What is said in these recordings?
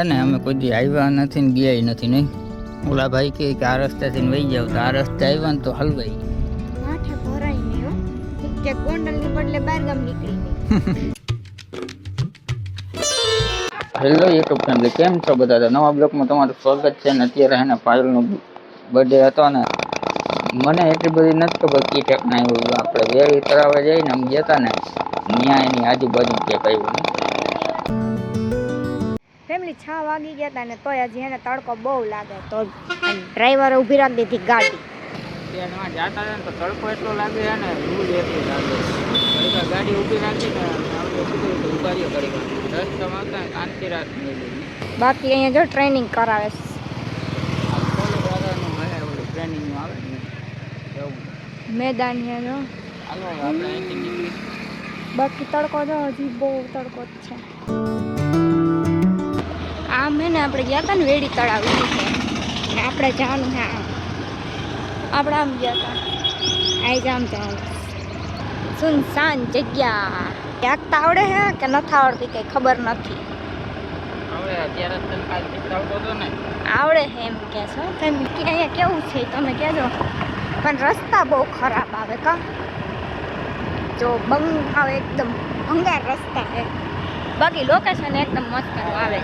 ને અમે કોઈ દી આવ્યા નથી ને ગયા નથી નહીં. ઓલા ભાઈ કે આ રસ્તેથી વહી જાવ તો આ રસ્તે આવ્યા ને તો હલવાઈ માથે ભરાઈ નહીં હો કે ગોંડલ ની બદલે બારગામ નીકળી ગઈ. હેલો યુટ્યુબ ફેમિલી, કેમ છો બધા? તો નવા બ્લોગમાં તમારું સ્વાગત છે. ને અત્યારે એને પાયલનો બર્થડે હતો ને મને એટલી બધી નથી ખબર કી ટેકના આવ્યું. આપણે વેરી તળાવે જઈને આમ ગયા ને ત્યાં એની આજુબાજુ ક્યાંક આવ્યું ને ફેમિલી 6 વાગી ગયા હતા ને તોય હજી એને તડકો બહુ લાગે તો ડ્રાઈવરે ઊભી રાખી દીધી ગાડી. એમાં જતા હતા ને તો તડકો એટલો લાગે ને રૂલ એટલું લાગે. ગાડી ઊભી રાખીને ઉભા રહ્યો કરી રસ્તામાં આવતા ને શાંતિ રાત બાકી અહીંયા જો ટ્રેનિંગ કરાવે છે. ટ્રેનિંગનું આવે ને એવું મેદાન છે જો. હાલો આપણે અહીંથી નીકળી. બાકી તડકો જો હજી બહુ તડકો જ છે. આમ હે ને આપણે ગયા હતા ને વેડી તળાવ છે ને આપણે જવાનું છે આમ. આપણે આમ ગયા હતા આઈ જ આમ જવાનું. સુનસાન જગ્યા. ક્યાંક આવડે હે કે નથી આવડતી કંઈ ખબર નથી. હવે અત્યારે તને કાલ શીખડાવતો હતો ને આવડે છે એમ કે છો ફેમિલી. અહીંયા કેવું છે તમે કહેજો. પણ રસ્તા બહુ ખરાબ આવે કા જો બંગ આવે એકદમ ભંગાર રસ્તા છે. બાકી લોકેશન એકદમ મસ્ત આવે.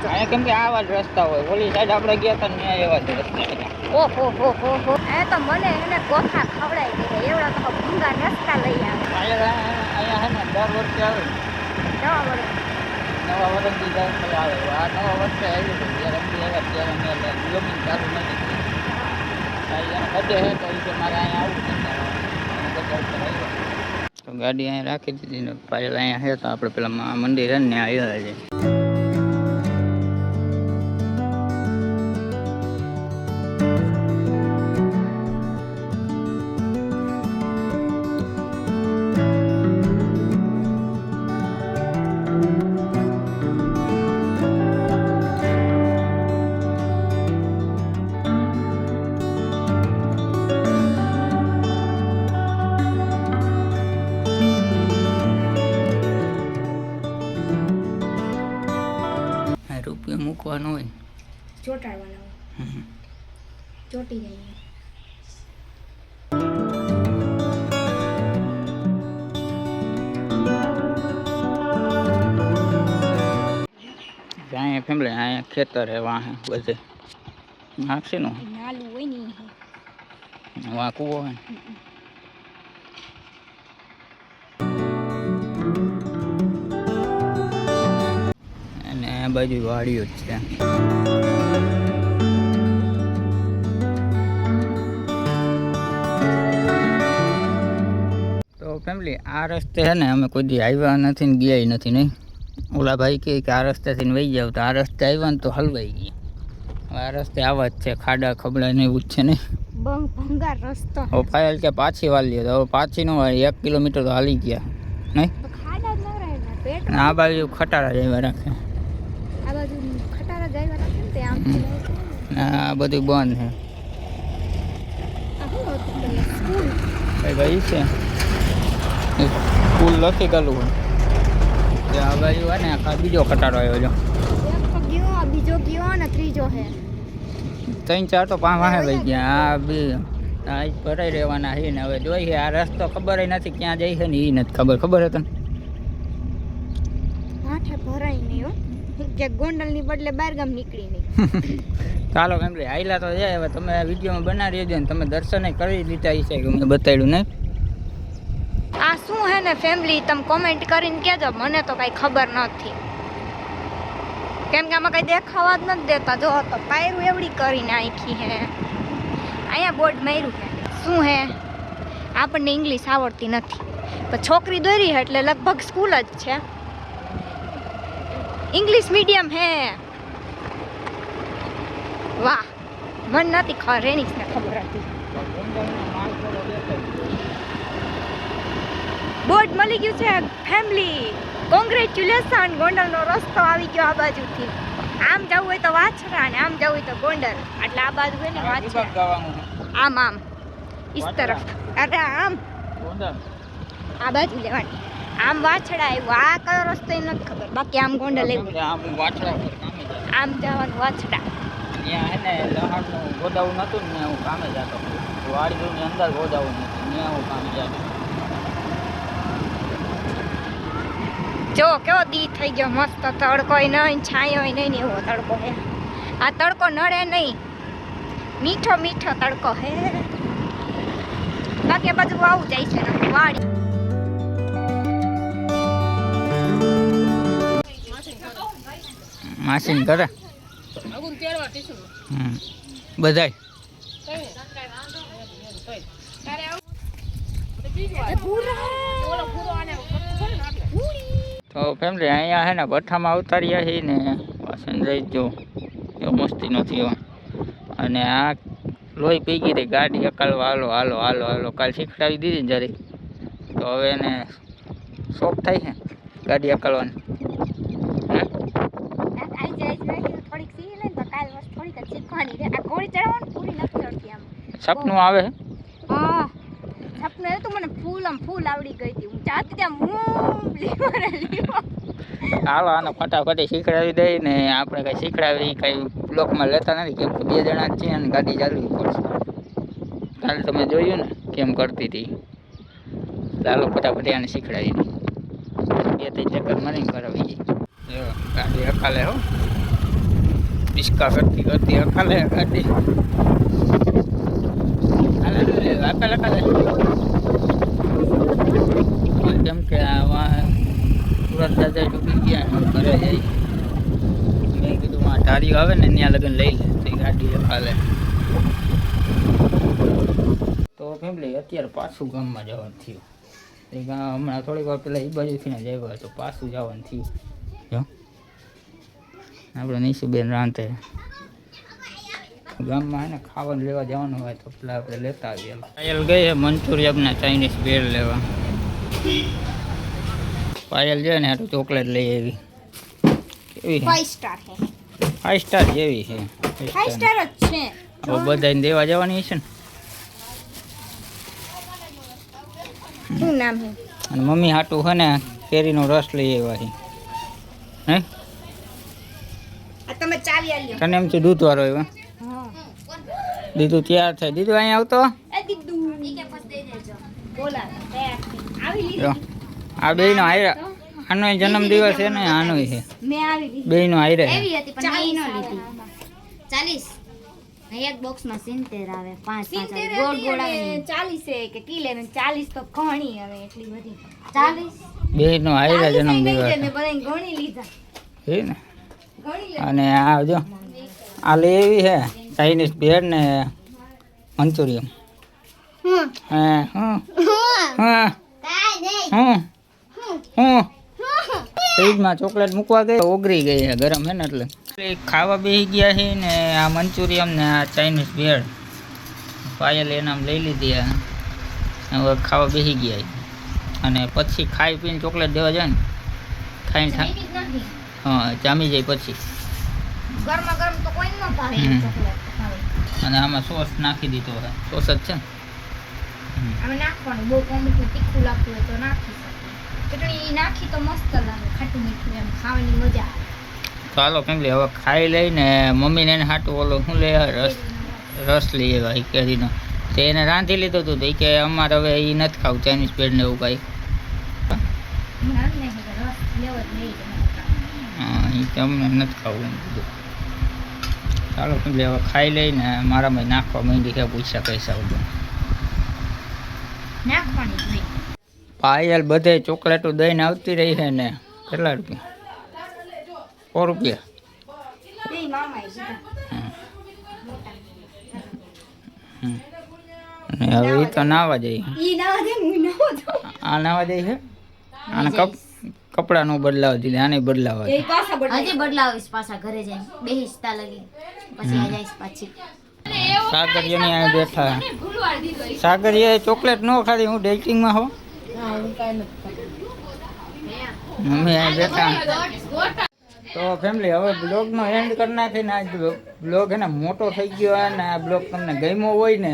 અહીંયા કેમ કે આવા જ રસ્તા હોય. ઓલી સાઈડ આપણે ગયા હતા ને ત્યાં એવા જ રસ્તા હતા. ઓહો હો હો હો એ તો મને એને કોઠા ખવડાવી દે એવડા તો ભંગાર રસ્તા લઈ આવે. અહીંયા છે ને દર વર્ષે આવે જવા મળે નવા વર્ષથી દર આવે. આ નવા વર્ષે આવ્યું હતું જ્યારે અમથી આવ્યા ત્યારે મેં બ્લોગિંગ ચાલુ નથી કરી. એને બર્થડે છે તો એ કે મારે અહીંયા આવવું છે. તો ગાડી અહીંયા રાખી દીધી ને પાયલ અહીંયા છે તો આપણે પેલા મંદિર છે ને આવ્યા છે. રૂપિયા મૂકવાનો હોય ચોટાડવાના હોય ચોટી જાય. અહીંયા ફેમિલી અહીંયા ખેતર હે વાહ બધે નાખશે નું નાલું હોય ને વાહ કૂવો હોય અને આ બાજુ વાડીઓ જ છે. તો ફેમિલી આ રસ્તે છે ને અમે કોઈ દી આવ્યા નથી ને ગયા નથી નહીં. ઓલા ભાઈ કે આ રસ્તેથી વહી જાવ તો આ રસ્તે આવ્યા ને તો હલવાઈ ગયા. હવે આ રસ્તે આવા જ છે, ખાડા ખબડા ને એવું જ છે ને ભંગાર રસ્તો. હવે પાયલ કે પાછી વાળી તો હવે પાછી નો 1 કિલોમીટર તો હાલી ગયા નહીં. ખાડા જ ન રહે ને પેટ. આ બાજુ ખટારા જેવા રાખે. આ બાજુ ખટારા જાય રાખે ને તે આમ આ બધું બંધ છે. સ્કૂલ કઈ ભાઈ છે સ્કૂલ લખી ગયેલું હોય આ બાજુ હોય ને આ બીજો ખટારો આવ્યો જો. એક તો ગયો બીજો ગયો ને ત્રીજો હે 3-4 તો 5 વાહે વહી ગયા. આ બી આ જ ભરાઈ રહેવાના છે ને હવે જોઈએ આ રસ્તો ખબર નથી ક્યાં જાય છે ને એ નથી ખબર. ખબર છે તને? માથે ભરાઈ નહીં હો કે ગોંડલ ની બદલે બારગામ નીકળી નહીં. ચાલો ફેમિલી આયલા તો જાય. હવે તમે વિડીયોમાં બનાવી રહેજો ને તમે દર્શન કરી લીધા છે કે મેં બતાવ્યું નહીં. આ શું હે ને ફેમિલી તમે કોમેન્ટ કરીને કહેજો. મને તો કાંઈ ખબર નથી કેમ કે આમાં કંઈ દેખાવા જ નથી દેતા. જો તો પાયરું એવડી કરી નાખી હે. અહીંયા બોર્ડ માર્યું હે શું હે આપણને ઇંગ્લિશ આવડતી નથી પણ છોકરી દોરી હે એટલે લગભગ સ્કૂલ જ છે. ઇંગ્લિશ મીડિયમ હે. વાહ મને નથી ખબર રેનિક્સને ખબર હતી. બોર્ડ મળી ગયું છે ફેમિલી. કોંગ્રેચ્યુલેશન ગોંડલનો રસ્તો આવી ગયો આ બાજુથી. આમ જવું હોય તો વાછરા ને આમ જવું હોય તો ગોંડલ. એટલે આ બાજુ હોય ને વાછરા આમ આમ इस तरफ अरे आम आ बाजू लेवानी આમ વાછડા આવ્યો આ કયો રસ્તો એ નથી ખબર બાકી આમ ગોંડલ આવ્યું આમ વાછડા પર કામે જાય. આમ જવાનું વાછડા ત્યાં હે ને લહાણનું ગોદાવું નતું ને હું કામે જતો. વાડીની અંદર ગોદાવું નતું ત્યાં હું કામે જતો. જો કેવો દી થઈ ગયો મસ્ત તડકોય નહીં છાંયોય નહીં ને એવો તડકો હે આ તડકો નડે નહીં મીઠો મીઠો તડકો હે બાકી આ બાજુ આવું જાય છે ને વાડી માસીન કરે બધાય તો ફેમિલી અહીંયા હે ને ભઠ્ઠામાં ઉતાર્યા છીએ ને વાસણ રહી જો એવો મસ્તી નથી એવો અને આ લોહી પી ગઈ રહી ગાડી હકાલવા હાલો હાલો હાલો હાલો કાલ શીખડાવી દીધી ને જરી તો હવે એને શોખ થાય છે ગાડી હકાલવાની સપનું આવે સપનું એ તો મને ફૂલ આવડી ગઈ હતી હું ચાહતી ત્યાં મૂંગલી ભરેલી હાલો આને ફટાફટી શીખડાવી દઈ ને આપણે કઈ શીખડાવી કઈ બ્લોકમાં લેતા નથી કેમ કે 2 જણા જ છીએ અને ગાડી ચાલવી પડશે કાલે તમે જોયું ને કેમ કરતી હતી ચાલો ફટાફટી આને શીખડાવી દઈ 2-3 ચક્કર મારીને કરાવી જો ગાડી હકાલે હો ડિસ્કા કરતી કરતી હકાલે ગાડી હકાલે કેમ કે આવા સુરત દાદા ડૂબી ગયા ઘરે જઈ મેં કીધું આ ધારીઓ આવે ને ત્યાં લગન લઈ લે તો ગાડી હકાલે તો ફેમિલી અત્યારે પાછું ગામમાં જવાનું થયું એ હમણાં થોડીક વાર પહેલાં એ બાજુથી ને જવા તો પાછું જવાનું થયું જો આપણે નીશુબેન રાંધે ગામમાં હે ને ખાવાનું લેવા જવાનું હોય તો પેલા આપણે લેતા આવીએ પાયલ ગઈ મંચુરિયનના ચાઇનીઝ ભેળ લેવા પાયલ છે ને તો ચોકલેટ લઈ આવી કેવી 5 સ્ટાર હે 5 સ્ટાર જેવી છે 5 સ્ટાર જ છે હવે બધાને દેવા જવાની છે ને શું નામ હે અને મમ્મી હાટું છે ને કેરીનો રસ લઈ આવ્યા છે હે આ તમે ચાવી આલ્યો તને એમ છે દૂધ વાળો આવ્યો હા દીધું તૈયાર થાય દીધું અહીંયા આવતો એ દીદુ ઈ કે પસ દઈ દેજો બોલા આવી જો આ બેયનો હાયરા આનો જન્મદિવસ છે ને આનો છે મેં આવી લીધી બેયનો હાયરા એવી હતી પણ મેં ઈ ન લીધી 40 એક બોક્સમાં 70 આવે 5 ગોળ ગોળ આવે 40 છે કે કિલે ને 40 તો ઘણી હવે એટલી બધી 40 બેયનો હાયરા જન્મદિવસ મેં બધાય ઘણી લીધા છે ને ઘણી લે અને આ જો આ લેવી છે ચાઇનીઝ ભેળ ને મંચુરિયન હા હા હા હા ફ્રીજમાં ચોકલેટ મૂકવા ગઈ ઓગળી ગઈ છે ગરમ છે ને એટલે ખાવા બેસી ગયા છે ને આ મંચુરિયન ને આ ચાઇનીઝ ભેળ પાયલ એનામ લઈ લીધી હવે ખાવા બેસી ગયા છે. અને પછી ખાઈ પીને ચોકલેટ દેવા જાય ને ખાઈને હા જામી જાય પછી ગરમા ગરમ તો કોઈ ન ભાવે હમ. ચોકલેટ ભાવે અને આમાં સોસ નાખી દીધો છે સોસ જ છે ને આમે નાખવાનું બહુ અમુક તીખું લાગતું હોય તો નાખી શકે ચટણી નાખી તો મસ્ત લાગે ખાટું મીઠું એમ ખાવાની મજા આવે ચાલો ફેમિલી હવે ખાઈ લઈને મમ્મીને એને હાટું ઓલો શું લે રસ લઈ આવ્યા કેરીનો તો એને રાંધી લીધું હતું તો એ કે અમારે હવે એ નથી ખાવું ચાઇનીઝ ભેળ ને એવું કાંઈ મને આમ નહીં કે રસ લેવો જ નહીં હા એ કે અમને નથી ખાવું એમ કીધું ચાલો ફેમિલી હવે ખાઈ લઈને મારામાં નાખવા માંડી કે પૈસા પૈસા બધું નાખવાની જ નહીં પાયલ બધે ચોકલેટો દઈને આવતી રહી છે ને કેટલા રૂપિયા 100 રૂપિયા બે મામાએ કીધું અને હવે એ તો નાવા જઈએ ઈ ના દે હું ન હતો આ નાવા જાય છે આને કપડાં નો બદલાવા દીધા આને બદલાવા એ પાછા બદલાય હજી બદલાવીશ પાછા ઘરે જઈને બેહીસતા લગી પછી આ જઈશ પાછી સાગરિયાની આ બેઠા સાગરિયા ચોકલેટ નો ખાધી હું ડેટિંગમાં હો મમ્મી આ બેઠા તો ફેમિલી હવે બ્લોગનો એન્ડ કરી નાખીને આજ બ્લોગ હે ને મોટો થઈ ગયો અને આ બ્લોગ તમને ગમ્યો હોય ને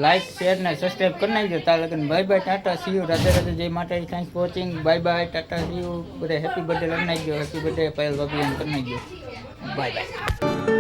લાઈક શેર ને સબસ્ક્રાઈબ કરી નાખજો. તાર લગન bye bye Tata C you. Radhe Radhe જય માતાજી. Thanks for watching. Bye bye Tata C you. બધા હેપી બર્થડે લખી નાખજો. હેપી બર્થડે પાયલ ભાભી એમ કરી નાખજો. Bye bye.